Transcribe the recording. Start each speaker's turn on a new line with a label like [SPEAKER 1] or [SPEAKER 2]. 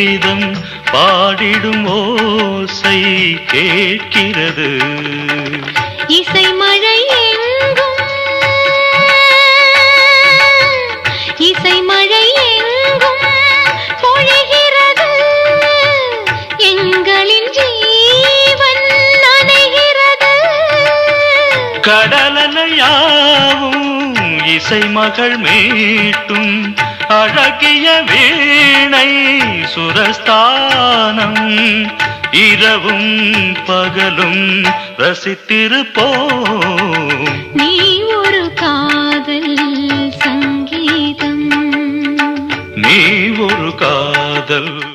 [SPEAKER 1] கீதம் பாடிடும் ஓசை கேட்கிறது.
[SPEAKER 2] இசை மழை எங்கும் இசை மழை எங்கும் பொழிகிறது. எங்களின் ஜீவன் நனைகிறது.
[SPEAKER 1] கடலலையாவும் இசை மகள் மீட்டும் அழகிய வீணை சுரஸ்தானம். இரவும் பகலும் ரசித்திருப்போம்.
[SPEAKER 2] நீ ஒரு காதல் சங்கீதம்.
[SPEAKER 1] நீ ஒரு காதல்